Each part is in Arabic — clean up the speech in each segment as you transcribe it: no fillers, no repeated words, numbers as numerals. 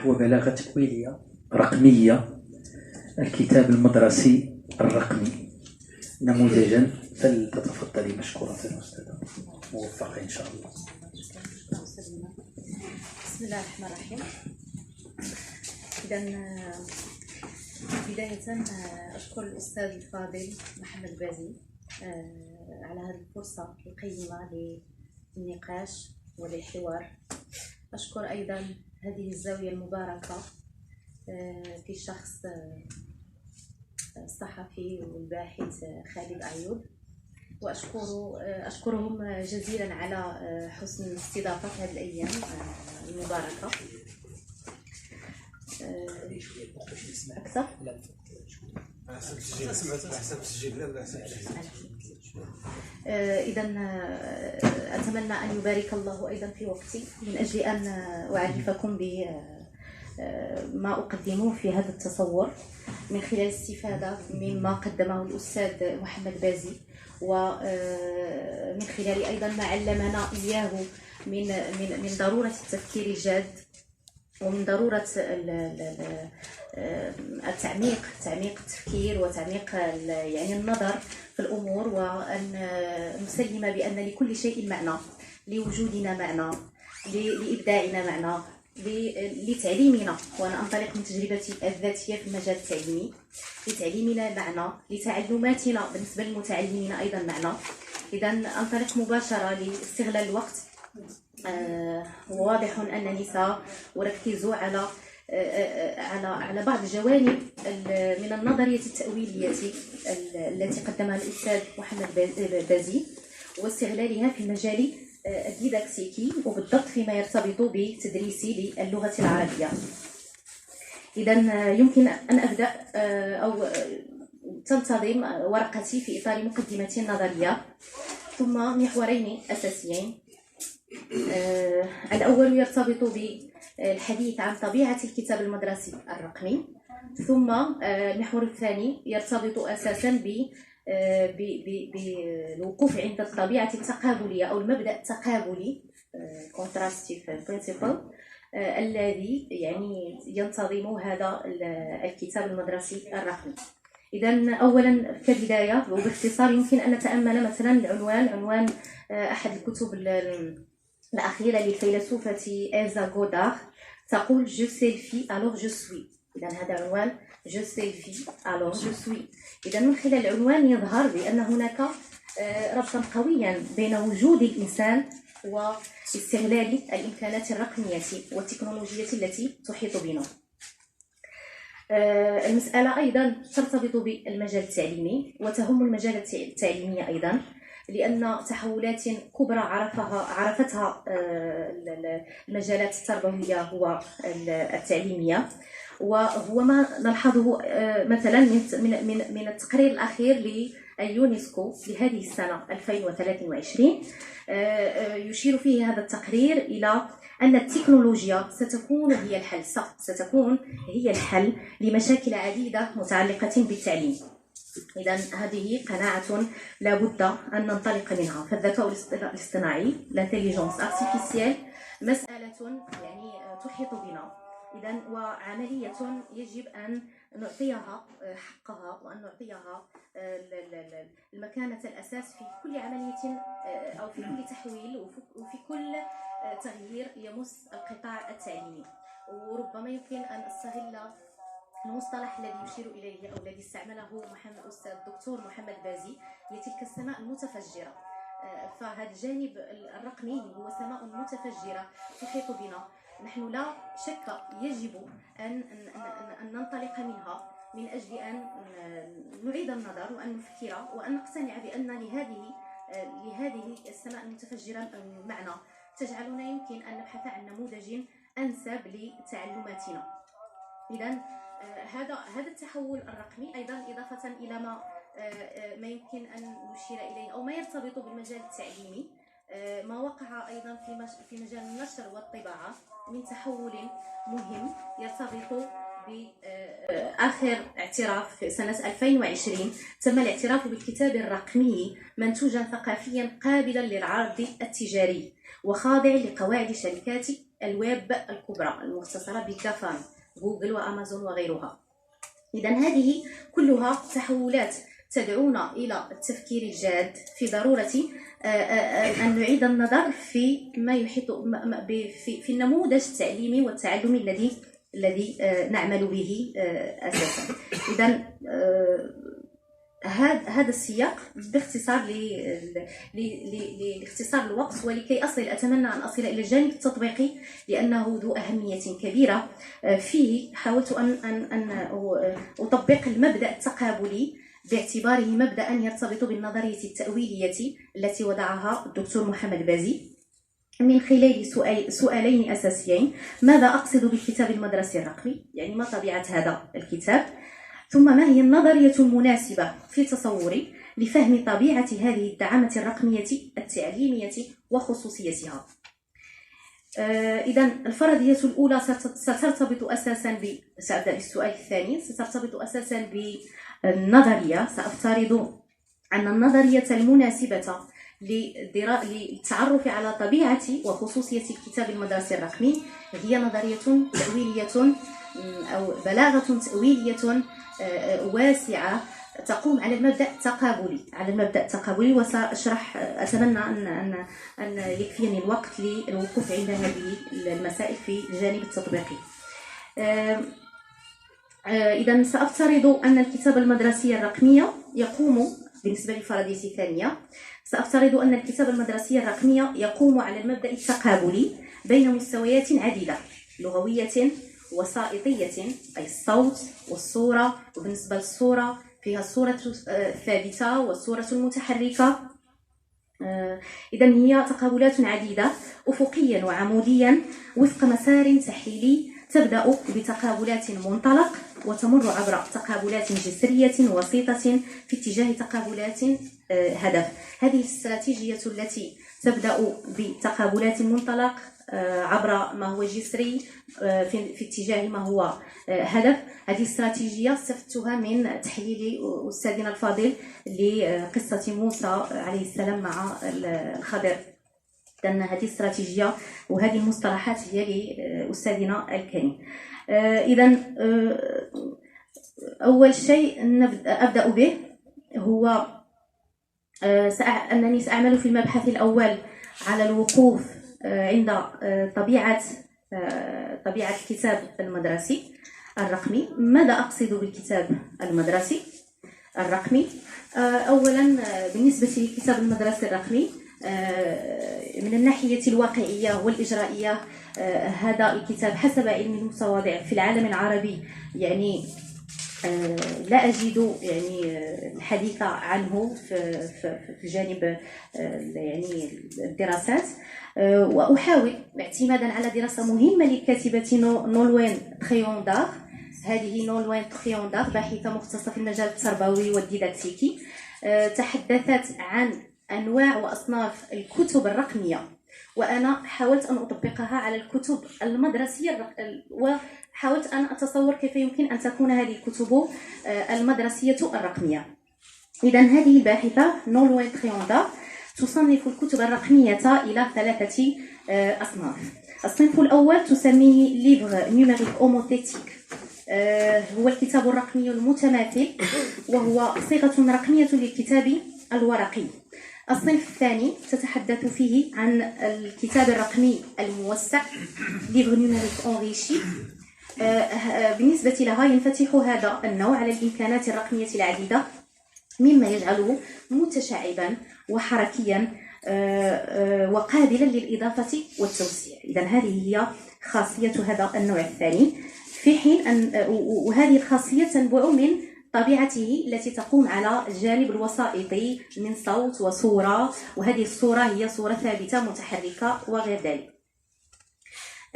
نحو بلاغة تكوينية رقمية، الكتاب المدرسي الرقمي نموذجا. فلتتفضلي مشكورة أستاذة، موفقة إن شاء الله. بسم الله الرحمن الرحيم. إذا بداية أشكر الأستاذ الفاضل محمد بازي على هذه الفرصة القيمة للنقاش وللحوار. أشكر أيضا هذه الزاوية المباركة في شخص الصحفي والباحث خالد أعيوب، وأشكرهم جزيلا على حسن استضافة هذه الأيام المباركة. أكثر؟ إذا أتمنى أن يبارك الله أيضا في وقتي من أجل أن أعرفكم بما أقدمه في هذا التصور من خلال الاستفادة مما قدمه الأستاذ محمد بازي، ومن خلال أيضا ما علمنا إياه من ضرورة التفكير الجاد، ومن ضرورة تعميق التفكير وتعميق يعني النظر في الأمور، وأن نسلم بأن لكل شيء معنى، لوجودنا معنى، لإبداعنا معنى، لتعليمنا. وأنا أنطلق من تجربتي الذاتية في المجال التعليمي، لتعليمنا معنى، لتعلماتنا بالنسبة للمتعلمين أيضا معنى. إذا أنطلق مباشرة لاستغلال الوقت. واضح أنني سأركز على بعض الجوانب من النظرية التأويلية التي قدمها الأستاذ محمد بازي، واستغلالها في المجال الديداكتيكي، وبالضبط فيما يرتبط بتدريسي للغة العربية. إذا يمكن أن أبدأ أو تنتظم ورقتي في إطار مقدمة نظرية ثم محورين أساسيين. الأول يرتبط بالحديث عن طبيعة الكتاب المدرسي الرقمي، ثم المحور الثاني يرتبط أساسا بالوقوف عند الطبيعة التقابلية أو المبدأ التقابلي contrastive principle الذي يعني ينتظم هذا الكتاب المدرسي الرقمي. إذا أولا كبداية وباختصار يمكن أن نتأمل مثلا عنوان أحد الكتب الأخيرة للفيلسوفة إلزا غودار، تقول je selfie alors je suis. إذا هذا عنوان je selfie alors je suis. إذا من خلال العنوان يظهر بأن هناك ربطا قويا بين وجود الإنسان واستغلال الإمكانات الرقمية والتكنولوجية التي تحيط بنا. المسألة أيضا ترتبط بالمجال التعليمي وتهم المجال التعليمي أيضا، لأن تحولات كبرى عرفتها المجالات التربوية والتعليمية، وهو ما نلحظه مثلا من التقرير الأخير لليونسكو لهذه السنة 2023. يشير فيه هذا التقرير إلى أن التكنولوجيا ستكون هي الحل لمشاكل عديدة متعلقة بالتعليم. إذا هذه قناعة لا بد أن ننطلق منها. فالذكاء الاصطناعي l'intelligence artificielle مسألة يعني تحيط بنا، إذا وعملية يجب أن نعطيها حقها وأن نعطيها المكانة الأساس في كل عملية أو في كل تحويل وفي كل تغيير يمس القطاع التعليمي. وربما يمكن أن أستغل المصطلح الذي يشير إليه أو الذي استعمله الأستاذ الدكتور محمد بازي، هي تلك السماء المتفجرة. فهذا الجانب الرقمي هو سماء متفجرة تحيط بنا، نحن لا شك يجب أن ننطلق منها من أجل أن نعيد النظر وأن نفكر وأن نقتنع بأن لهذه السماء المتفجرة معنى تجعلنا يمكن أن نبحث عن نموذج أنسب لتعلماتنا. إذن هذا التحول الرقمي أيضا إضافة إلى ما يمكن أن نشير إليه أو ما يرتبط بالمجال التعليمي، ما وقع أيضا في مجال النشر والطباعة من تحول مهم يرتبط بآخر اعتراف في سنة 2020 تم الاعتراف بالكتاب الرقمي منتوجا ثقافيا قابلا للعرض التجاري وخاضع لقواعد شركات الويب الكبرى المختصرة بكافان جوجل وأمازون وغيرها. إذن هذه كلها تحولات تدعونا إلى التفكير الجاد في ضرورة أن نعيد النظر في ما يحيط في النموذج التعليمي والتعلمي الذي نعمل به أساسا. إذن هذا السياق باختصار لاختصار الوقت، ولكي أتمنى أن أصل إلى الجانب التطبيقي لأنه ذو أهمية كبيرة. فيه حاولت أن أطبق المبدأ التقابلي باعتباره مبدأ يرتبط بالنظرية التأويلية التي وضعها الدكتور محمد بازي من خلال سؤالين أساسيين: ماذا أقصد بالكتاب المدرسي الرقمي؟ يعني ما طبيعة هذا الكتاب؟ ثم ما هي النظرية المناسبة في تصوري لفهم طبيعة هذه الدعامة الرقمية التعليمية وخصوصيتها؟ إذن الفرضية الأولى سترتبط أساسا سأبدأ بالسؤال الثاني، سترتبط أساسا بالنظرية. سأفترض أن النظرية المناسبة للتعرف على طبيعة وخصوصية الكتاب المدرسي الرقمي هي نظرية تأويلية أو بلاغة تأويلية واسعة تقوم على المبدأ التقابلي، وسأشرح. أتمنى أن يكفيني الوقت للوقوف عند هذه المسائل في الجانب التطبيقي. إذن سأفترض أن الكتاب المدرسي الرقمي يقوم، بالنسبة للفرضية الثانية، سأفترض أن الكتاب المدرسي الرقمي يقوم على المبدأ التقابلي بين مستويات عديدة: لغوية وسائطية، أي الصوت والصورة. وبالنسبة للصورة فيها الصورة الثابتة والصورة المتحركة. إذن هي تقابلات عديدة أفقيا وعموديا وفق مسار تحليلي تبدأ بتقابلات منطلق وتمر عبر تقابلات جسرية وسيطة في اتجاه تقابلات هدف. هذه الاستراتيجية التي تبدأ بتقابلات منطلق عبر ما هو جسري في اتجاه ما هو هدف، هذه استراتيجية استفدتها من تحليل أستاذنا الفاضل لقصة موسى عليه السلام مع الخضر. لأن هذه الاستراتيجية وهذه المصطلحات هي لأستاذنا الكريم. إذن أول شيء أبدأ به هو أنني سأعمل في المبحث الأول على الوقوف عند طبيعة الكتاب المدرسي الرقمي. ماذا أقصد بالكتاب المدرسي الرقمي؟ أولا بالنسبة للكتاب المدرسي الرقمي من الناحية الواقعية والإجرائية، هذا الكتاب حسب علم المتواضع في العالم العربي يعني لا أجد يعني الحديث عنه في جانب يعني الدراسات. وأحاول اعتمادا على دراسة مهمة للكاتبة نولوين تريوندار. هذه نولوين تريوندار باحثة مختصة في المجال التربوي والديداكتيكي، تحدثت عن أنواع وأصناف الكتب الرقمية، وأنا حاولت أن أطبقها على الكتب المدرسية، وحاولت أن أتصور كيف يمكن أن تكون هذه الكتب المدرسية الرقمية. إذن هذه الباحثة نولوين تريوندار تصنف الكتب الرقمية إلى 3 أصناف. الصنف الأول تسميه ليفغ نيميريك هوموثيتيك، هو الكتاب الرقمي المتماثل، وهو صيغة رقمية للكتاب الورقي. الصنف الثاني تتحدث فيه عن الكتاب الرقمي الموسع، ليفغ نيميريك أونريشي. بالنسبة لها ينفتح هذا النوع على الإمكانات الرقمية العديدة، مما يجعله متشعبا وحركيا وقابلا للإضافة والتوسيع. إذن هذه هي خاصية هذا النوع الثاني، في حين أن وهذه الخاصية تنبع من طبيعته التي تقوم على الجانب الوسائطي من صوت وصورة، وهذه الصورة هي صورة ثابتة متحركة وغير ذلك.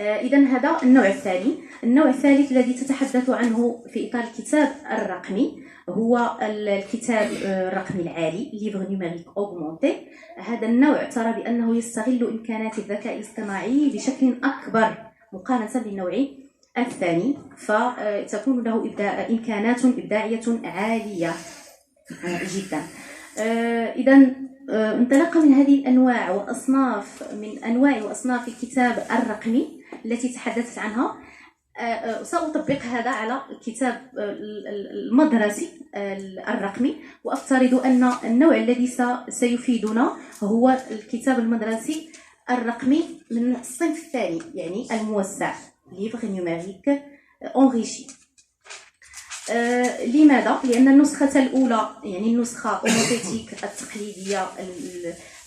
إذن هذا النوع الثاني. النوع الثالث الذي تتحدث عنه في إطار الكتاب الرقمي هو الكتاب الرقمي العالي، ليفغ نيميريك أوغمونتي. هذا النوع ترى بأنه يستغل إمكانات الذكاء الاصطناعي بشكل أكبر مقارنة بالنوع الثاني فتكون له إمكانات إبداعية عالية جدا. إذا انطلاقا من هذه الأنواع وأصناف من أنواع وأصناف الكتاب الرقمي التي تحدثت عنها، سأطبق هذا على الكتاب المدرسي الرقمي، وأفترض أن النوع الذي سيفيدنا هو الكتاب المدرسي الرقمي من الصنف الثاني، يعني الموسع، livre numérique enrichi. لماذا؟ لأن النسخة الأولى يعني النسخة أوموتيتيك التقليدية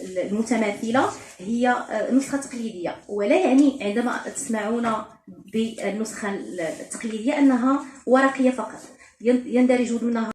المتماثلة هي نسخة تقليدية، ولا يعني عندما تسمعون بالنسخة التقليدية أنها ورقية فقط، يندرج ضمنها